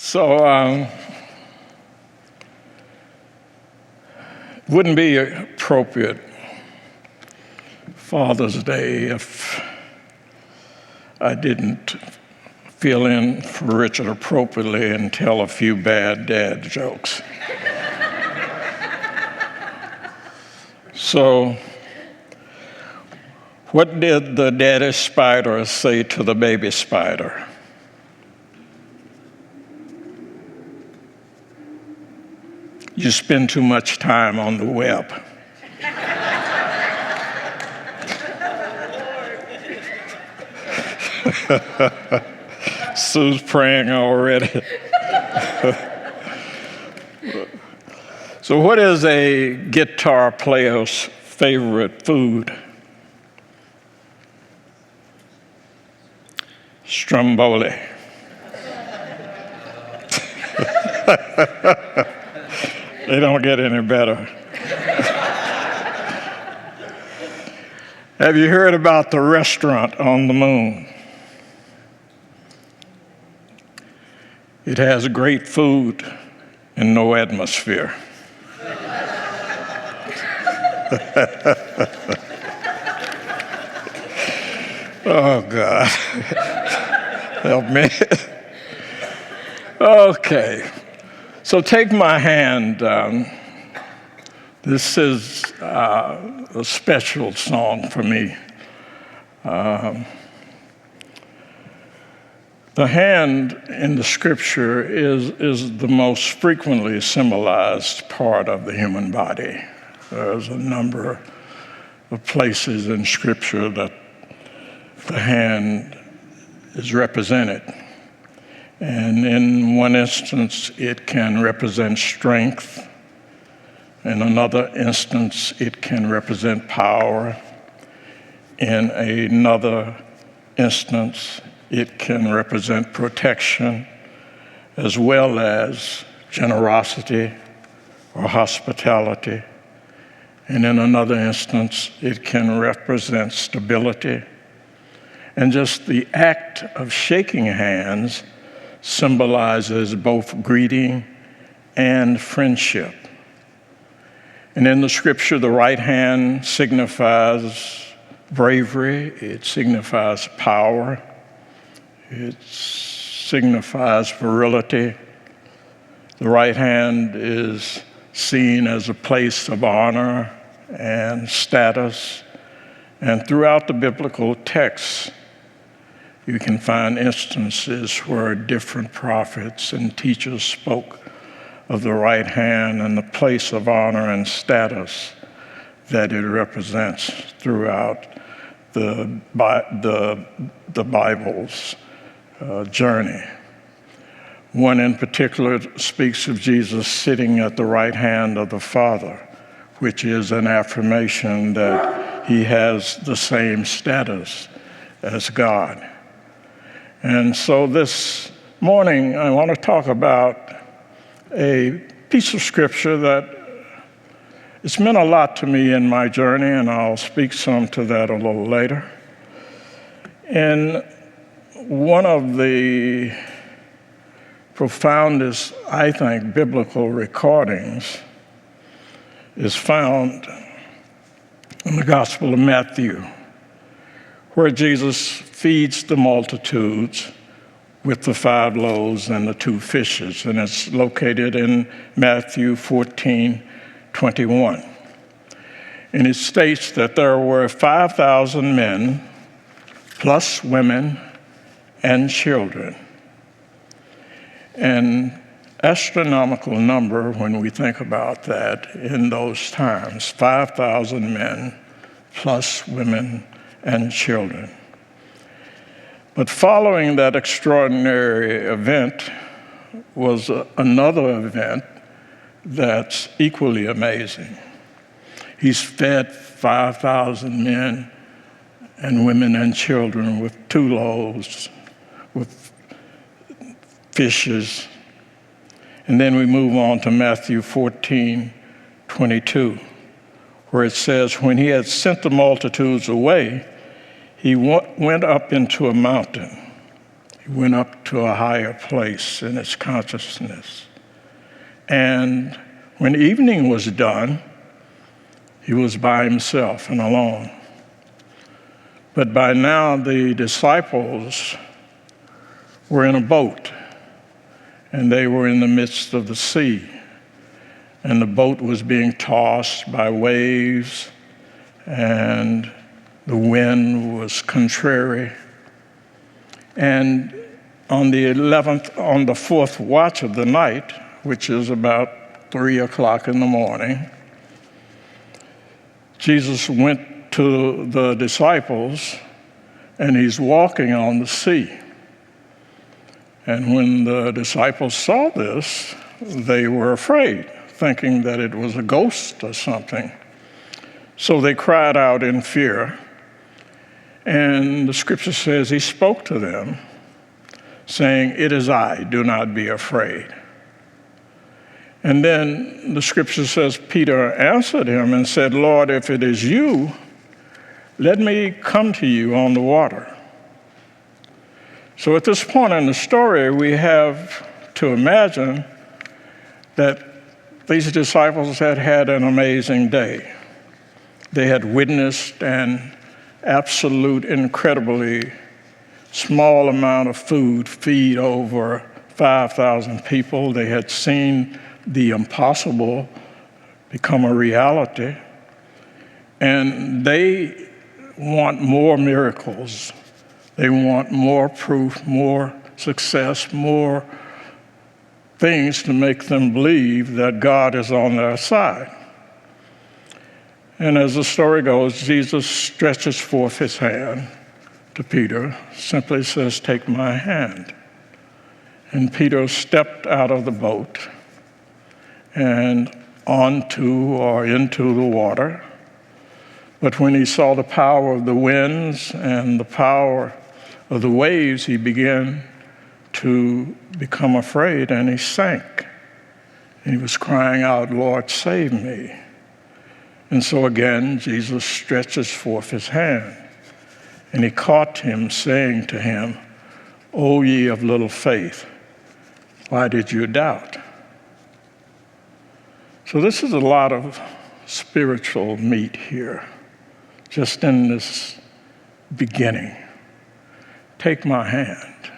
So, wouldn't be appropriate Father's Day if I didn't fill in for Richard appropriately and tell a few bad dad jokes. So, what did the daddy spider say to the baby spider? You spend too much time on the web. Sue's praying already. So what is a guitar player's favorite food? Stromboli. They don't get any better. Have you heard about the restaurant on the moon? It has great food and no atmosphere. Oh, God. Help me. Okay. So take my hand. This is a special song for me. The hand in the scripture is the most frequently symbolized part of the human body. There's a number of places in scripture that the hand is represented. And in one instance, it can represent strength. In another instance, it can represent power. In another instance, it can represent protection, as well as generosity or hospitality. And in another instance, it can represent stability. And just the act of shaking hands symbolizes both greeting and friendship. And in the scripture, the right hand signifies bravery, it signifies power, it signifies virility. The right hand is seen as a place of honor and status. And throughout the biblical texts, you can find instances where different prophets and teachers spoke of the right hand and the place of honor and status that it represents throughout the Bible's journey. One in particular speaks of Jesus sitting at the right hand of the Father, which is an affirmation that he has the same status as God. And so this morning, I want to talk about a piece of scripture that it's meant a lot to me in my journey, and I'll speak some to that a little later. And one of the profoundest, I think, biblical recordings is found in the Gospel of Matthew, where Jesus feeds the multitudes with the 5 loaves and the 2 fishes, and it's located in Matthew 14:21. And it states that there were 5,000 men, plus women and children. An astronomical number when we think about that in those times, 5,000 men, plus women and children. But following that extraordinary event was another event that's equally amazing. He's fed 5,000 men and women and children with 2 loaves, with fishes. And then we move on to Matthew 14:22, where it says, when he had sent the multitudes away, he went up into a mountain. He went up to a higher place in his consciousness. And when evening was done, he was by himself and alone. But by now the disciples were in a boat, and they were in the midst of the sea. And the boat was being tossed by waves, and the wind was contrary. And on the fourth watch of the night, which is about 3 o'clock in the morning, Jesus went to the disciples, and he's walking on the sea. And when the disciples saw this, they were afraid, thinking that it was a ghost or something. So they cried out in fear. And the scripture says he spoke to them, saying, "It is I, do not be afraid." And then the scripture says Peter answered him and said, "Lord, if it is you, let me come to you on the water." So at this point in the story, we have to imagine that these disciples had had an amazing day. They had witnessed an absolute, incredibly small amount of food feed over 5,000 people. They had seen the impossible become a reality. And they want more miracles. They want more proof, more success, more things to make them believe that God is on their side. And as the story goes, Jesus stretches forth his hand to Peter, simply says, "Take my hand." And Peter stepped out of the boat and onto or into the water. But when he saw the power of the winds and the power of the waves, he began to become afraid, and he sank. And he was crying out, "Lord, save me." And so again, Jesus stretches forth his hand, and he caught him, saying to him, "O ye of little faith, why did you doubt?" So this is a lot of spiritual meat here, just in this beginning. Take my hand.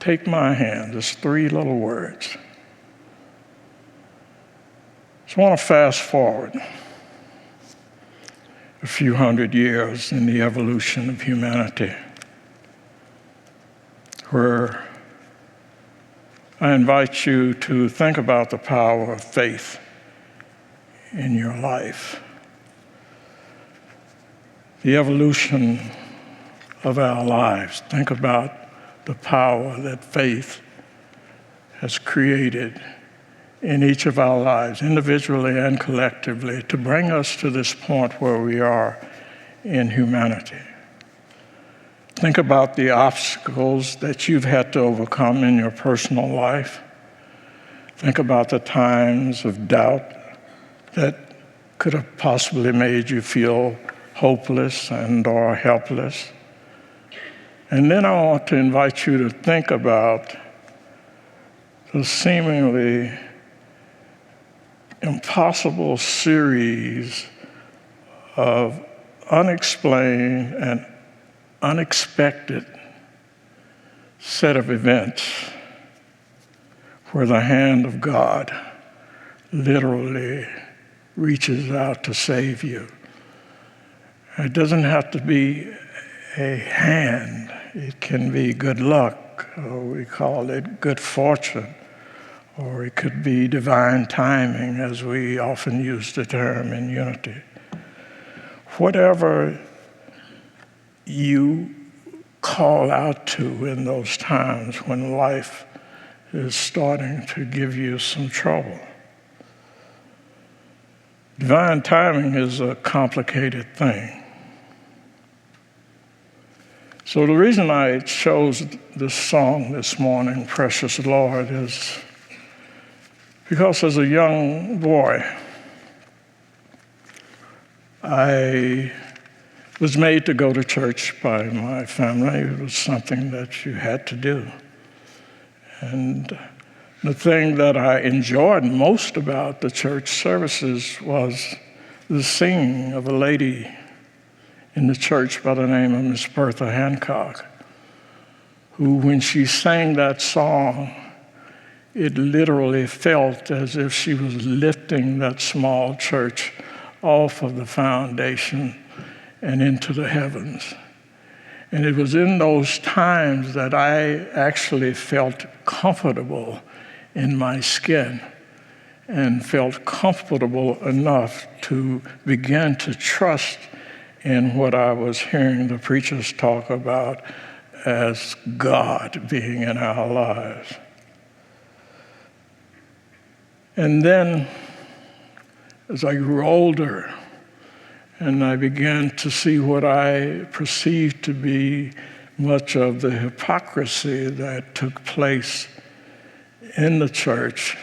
Take my hand. Just 3 little words. So I want to fast forward a few hundred years in the evolution of humanity, where I invite you to think about the power of faith in your life. The evolution of our lives. Think about the power that faith has created in each of our lives, individually and collectively, to bring us to this point where we are in humanity. Think about the obstacles that you've had to overcome in your personal life. Think about the times of doubt that could have possibly made you feel hopeless and or helpless. And then I want to invite you to think about the seemingly impossible series of unexplained and unexpected set of events where the hand of God literally reaches out to save you. It doesn't have to be a hand. It can be good luck, or we call it good fortune, or it could be divine timing, as we often use the term in Unity. Whatever you call out to in those times when life is starting to give you some trouble. Divine timing is a complicated thing. So the reason I chose this song this morning, Precious Lord, is because as a young boy, I was made to go to church by my family. It was something that you had to do. And the thing that I enjoyed most about the church services was the singing of a lady in the church by the name of Miss Bertha Hancock, who, when she sang that song, it literally felt as if she was lifting that small church off of the foundation and into the heavens. And it was in those times that I actually felt comfortable in my skin and felt comfortable enough to begin to trust in what I was hearing the preachers talk about as God being in our lives. And then, as I grew older, and I began to see what I perceived to be much of the hypocrisy that took place in the church,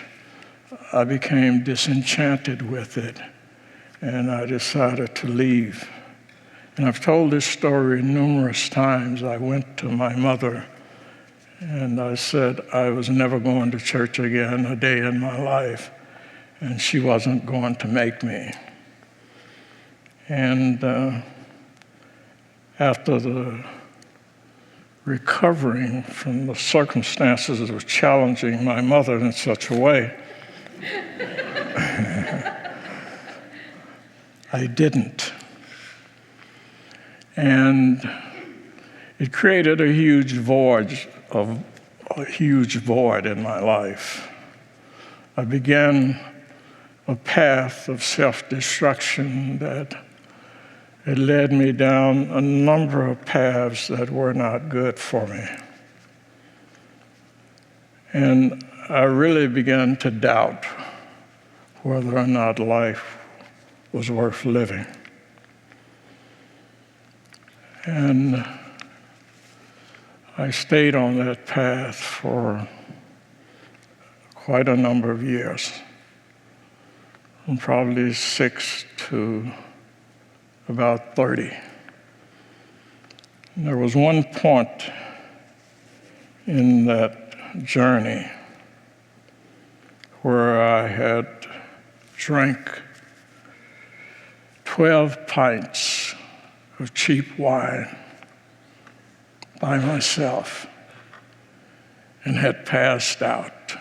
I became disenchanted with it, and I decided to leave. And I've told this story numerous times. I went to my mother, and I said I was never going to church again a day in my life, and she wasn't going to make me. And after the recovering from the circumstances of challenging my mother in such a way, I didn't. And it created a huge void in my life. I began a path of self-destruction that it led me down a number of paths that were not good for me. And I really began to doubt whether or not life was worth living. And I stayed on that path for quite a number of years, from probably 6 to about 30. And there was one point in that journey where I had drank 12 pints of cheap wine by myself and had passed out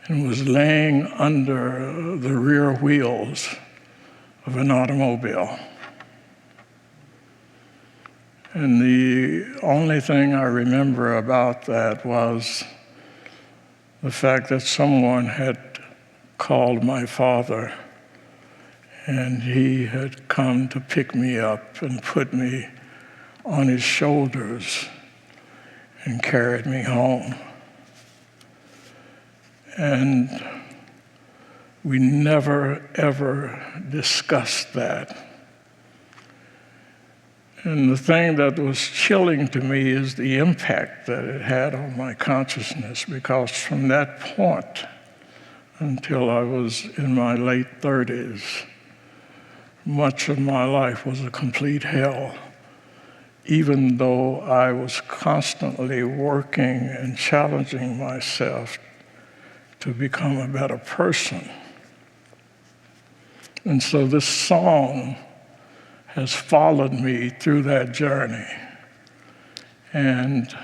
and was laying under the rear wheels of an automobile. And the only thing I remember about that was the fact that someone had called my father, and he had come to pick me up and put me on his shoulders and carried me home. And we never, ever discussed that. And the thing that was chilling to me is the impact that it had on my consciousness, because from that point until I was in my late 30s, much of my life was a complete hell, even though I was constantly working and challenging myself to become a better person. And so this song has followed me through that journey. And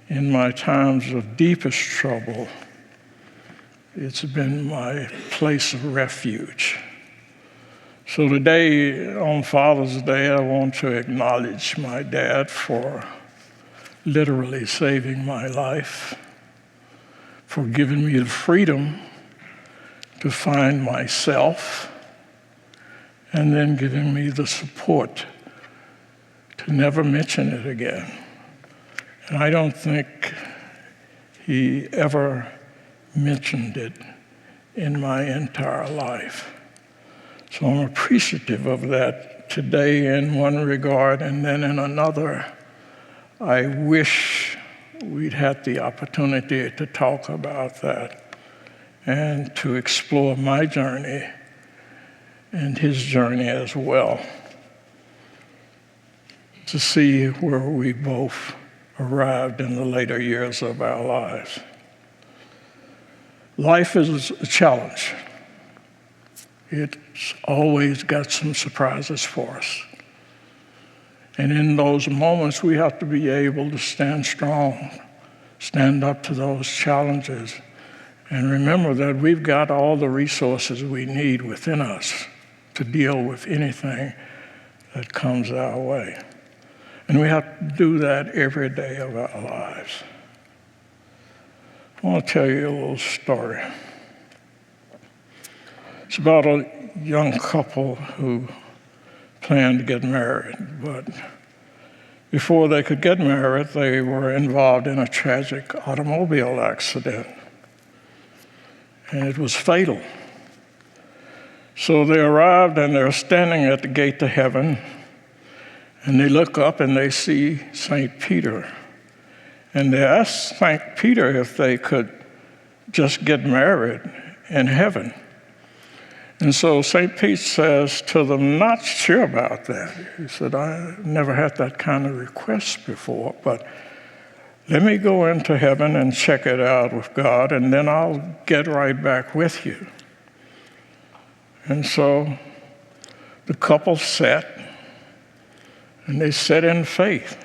in my times of deepest trouble, it's been my place of refuge. So today, on Father's Day, I want to acknowledge my dad for literally saving my life, for giving me the freedom to find myself, and then giving me the support to never mention it again. And I don't think he ever mentioned it in my entire life. So I'm appreciative of that today in one regard, and then in another, I wish we'd had the opportunity to talk about that and to explore my journey and his journey as well. to see where we both arrived in the later years of our lives. Life is a challenge. It's always got some surprises for us. And in those moments, we have to be able to stand strong, stand up to those challenges, and remember that we've got all the resources we need within us to deal with anything that comes our way. And we have to do that every day of our lives. I want to tell you a little story. It's about a young couple who planned to get married, but before they could get married, they were involved in a tragic automobile accident, and it was fatal. So they arrived, and they're standing at the gate to heaven, and they look up and they see St. Peter. And they asked St. Peter if they could just get married in heaven. And so St. Pete says to them, not sure about that. He said, I never had that kind of request before, but let me go into heaven and check it out with God, and then I'll get right back with you. And so the couple sat, and they sat in faith.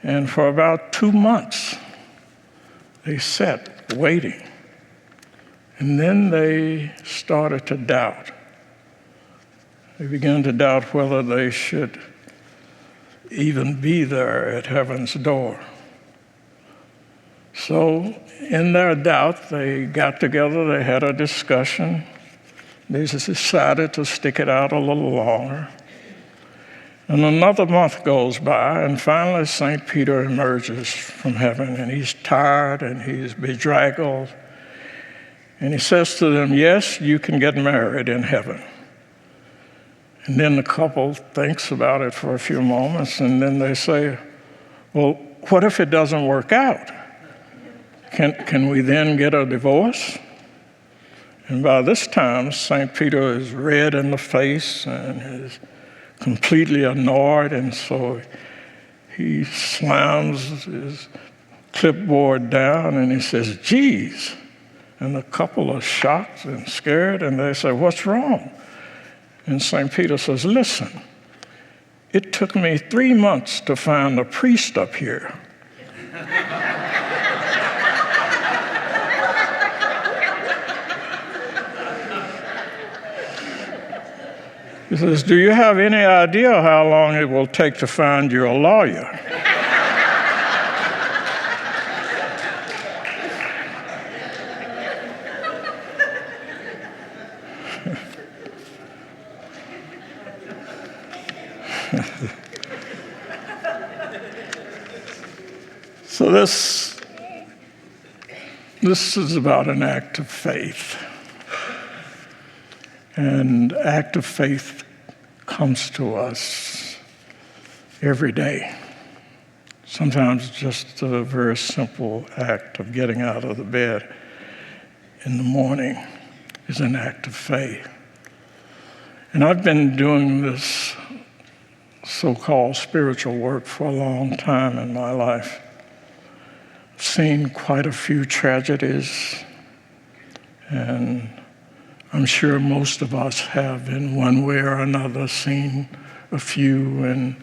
And for about 2 months, they sat waiting. And then they started to doubt. They began to doubt whether they should even be there at heaven's door. So in their doubt, they got together, they had a discussion. They decided to stick it out a little longer. And another month goes by, and finally St. Peter emerges from heaven, and he's tired and he's bedraggled. And he says to them, yes, you can get married in heaven. And then the couple thinks about it for a few moments, and then they say, well, what if it doesn't work out? Can we then get a divorce? And by this time, St. Peter is red in the face and is completely annoyed, and so he slams his clipboard down and he says, geez. And the couple are shocked and scared, and they say, what's wrong? And St. Peter says, listen, it took me 3 months to find a priest up here. He says, do you have any idea how long it will take to find you a lawyer? So this is about an act of faith. And act of faith comes to us every day. Sometimes just a very simple act of getting out of the bed in the morning is an act of faith. And I've been doing this so-called spiritual work for a long time in my life. I've seen quite a few tragedies, and I'm sure most of us have, in one way or another, seen a few and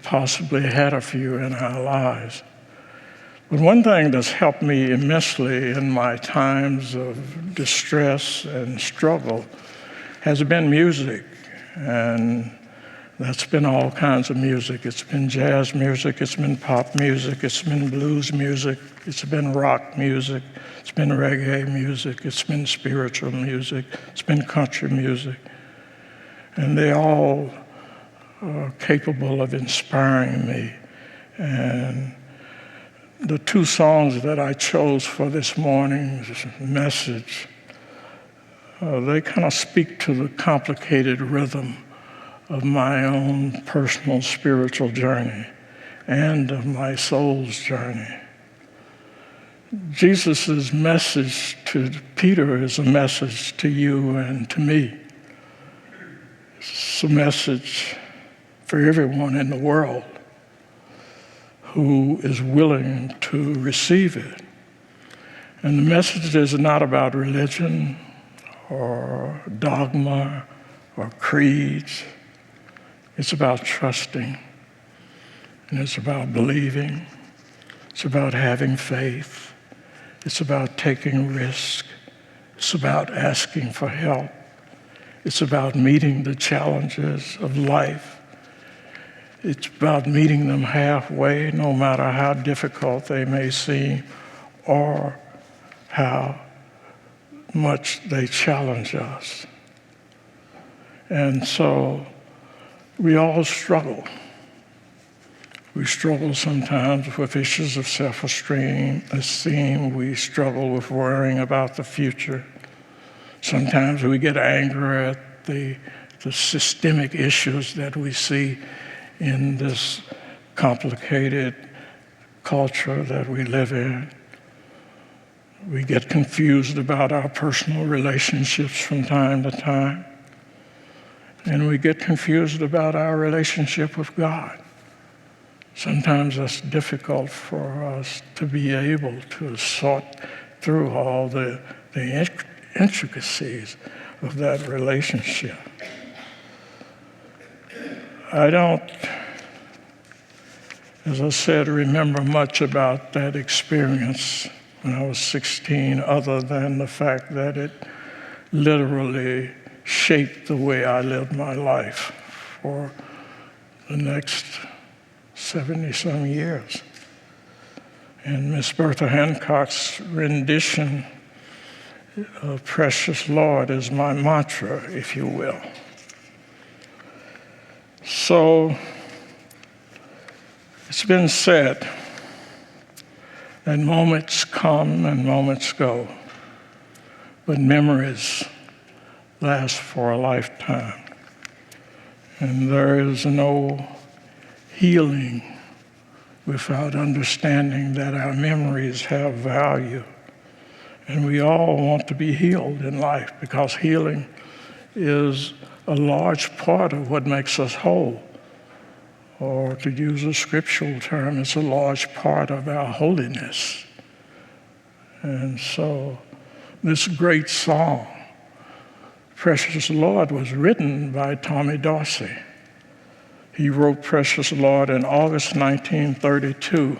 possibly had a few in our lives. But one thing that's helped me immensely in my times of distress and struggle has been music. And that's been all kinds of music. It's been jazz music, it's been pop music, it's been blues music, it's been rock music, it's been reggae music, it's been spiritual music, it's been country music. And they all are capable of inspiring me. And the 2 songs that I chose for this morning's message, they kind of speak to the complicated rhythm of my own personal spiritual journey and of my soul's journey. Jesus' message to Peter is a message to you and to me. It's a message for everyone in the world who is willing to receive it. And the message is not about religion or dogma or creeds. It's about trusting, and it's about believing. It's about having faith. It's about taking risk. It's about asking for help. It's about meeting the challenges of life. It's about meeting them halfway, no matter how difficult they may seem or how much they challenge us. And so we all struggle. We struggle sometimes with issues of self-esteem. We struggle with worrying about the future. Sometimes we get angry at the systemic issues that we see in this complicated culture that we live in. We get confused about our personal relationships from time to time. And we get confused about our relationship with God. Sometimes that's difficult for us to be able to sort through all the intricacies of that relationship. I don't, as I said, remember much about that experience when I was 16, other than the fact that it literally shaped the way I lived my life for the next 70-some years. And Miss Bertha Hancock's rendition of Precious Lord is my mantra, if you will. So it's been said that moments come and moments go, but memories last for a lifetime. And there is no healing without understanding that our memories have value. And we all want to be healed in life, because healing is a large part of what makes us whole. Or to use a scriptural term, it's a large part of our holiness. And so this great song, Precious Lord, was written by Tommy Dorsey. He wrote Precious Lord in August 1932,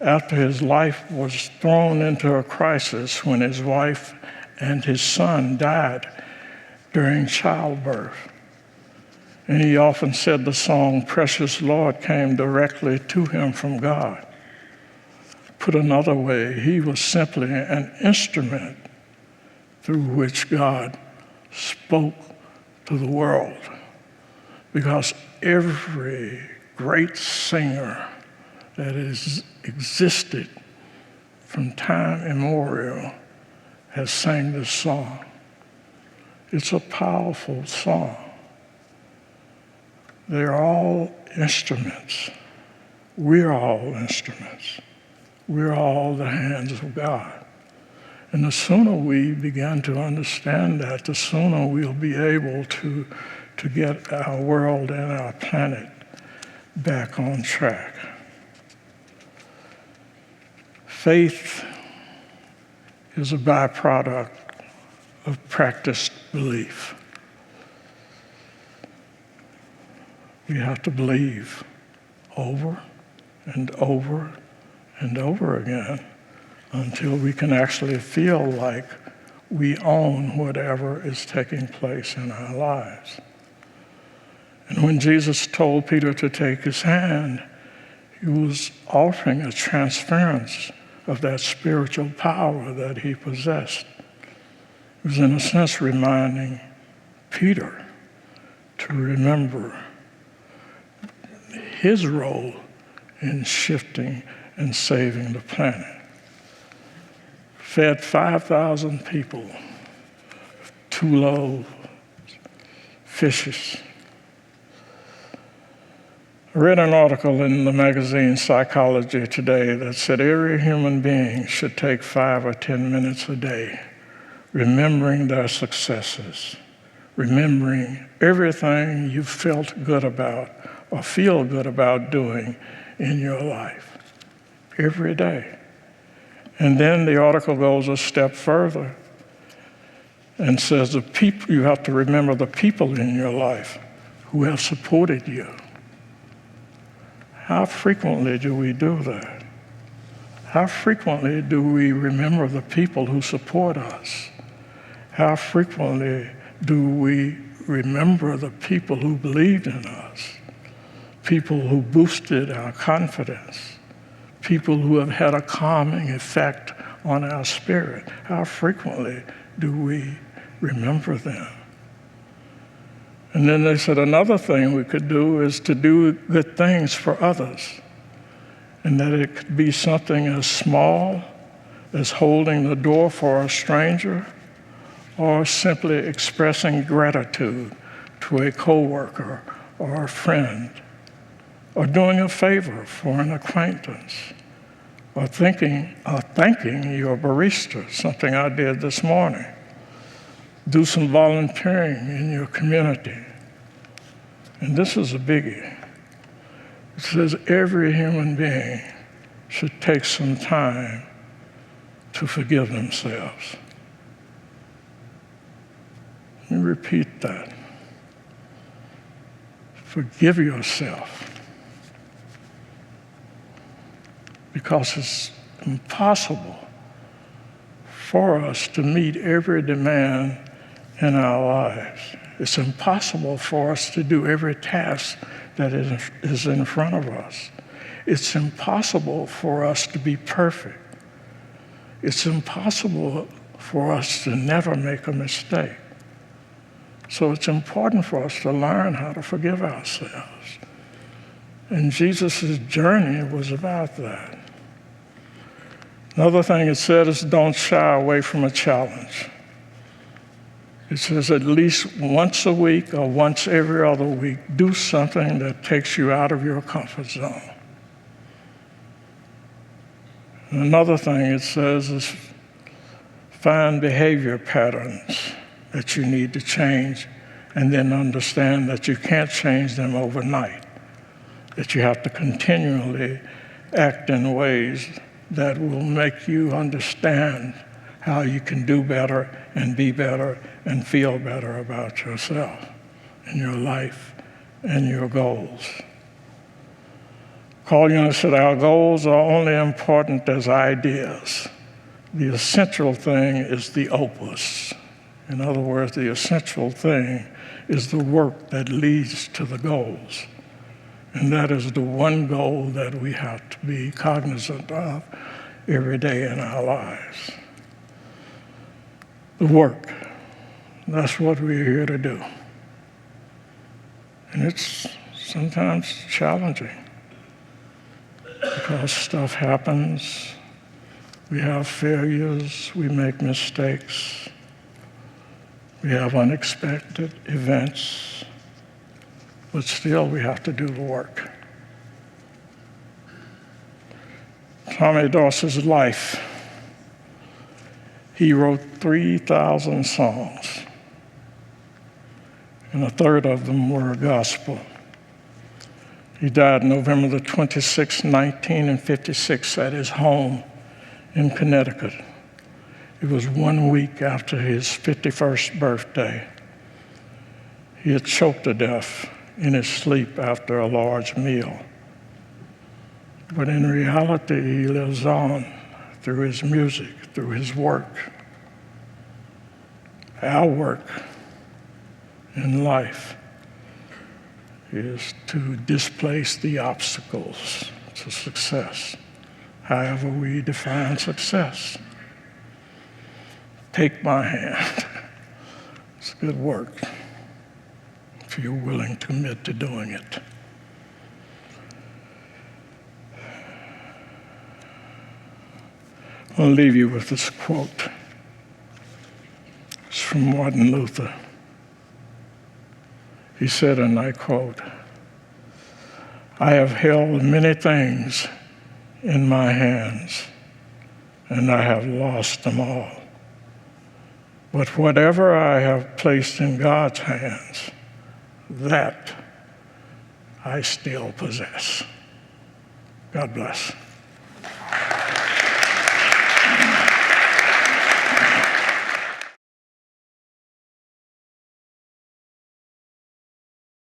after his life was thrown into a crisis when his wife and his son died during childbirth. And he often said the song, Precious Lord, came directly to him from God. Put another way, he was simply an instrument through which God spoke to the world. Because every great singer that has existed from time immemorial has sang this song. It's a powerful song. They're all instruments. We're all instruments. We're all the hands of God. And the sooner we begin to understand that, the sooner we'll be able to get our world and our planet back on track. Faith is a byproduct of practiced belief. We have to believe over and over and over again until we can actually feel like we own whatever is taking place in our lives. And when Jesus told Peter to take his hand, he was offering a transference of that spiritual power that he possessed. He was, in a sense, reminding Peter to remember his role in shifting and saving the planet. Fed 5,000 people, 2 loaves, fishes. I read an article in the magazine Psychology Today that said every human being should take 5 or 10 minutes a day remembering their successes, remembering everything you felt good about or feel good about doing in your life every day. And then the article goes a step further and says you have to remember the people in your life who have supported you. How frequently do we do that? How frequently do we remember the people who support us? How frequently do we remember the people who believed in us? People who boosted our confidence? People who have had a calming effect on our spirit? How frequently do we remember them? And then they said another thing we could do is to do good things for others. And that it could be something as small as holding the door for a stranger, or simply expressing gratitude to a coworker or a friend, or doing a favor for an acquaintance, or thanking your barista, something I did this morning. Do some volunteering in your community. And this is a biggie. It says every human being should take some time to forgive themselves. Let me repeat that. Forgive yourself. Because it's impossible for us to meet every demand in our lives. It's impossible for us to do every task that is in front of us. It's impossible for us to be perfect. It's impossible for us to never make a mistake. So it's important for us to learn how to forgive ourselves. And Jesus' journey was about that. Another thing it said is don't shy away from a challenge. It says at least once a week or once every other week, do something that takes you out of your comfort zone. And another thing it says is find behavior patterns that you need to change, and then understand that you can't change them overnight, that you have to continually act in ways that will make you understand how you can do better and be better and feel better about yourself and your life and your goals. Carl Jung said, our goals are only important as ideas. The essential thing is the opus. In other words, the essential thing is the work that leads to the goals. And that is the one goal that we have to be cognizant of every day in our lives. The work. That's what we're here to do. And it's sometimes challenging because stuff happens. We have failures. We make mistakes. We have unexpected events. But still, we have to do the work. Tommy Doss's life. He wrote 3,000 songs, and a third of them were gospel. He died November the 26th, 1956, at his home in Connecticut. It was 1 week after his 51st birthday. He had choked to death in his sleep after a large meal. But in reality, he lives on through his music, through his work. Our work in life is to displace the obstacles to success, however we define success. Take my hand. It's good work if you're willing to commit to doing it. I'll leave you with this quote. It's from Martin Luther. He said, and I quote, "I have held many things in my hands, and I have lost them all. But whatever I have placed in God's hands, that I still possess. God bless.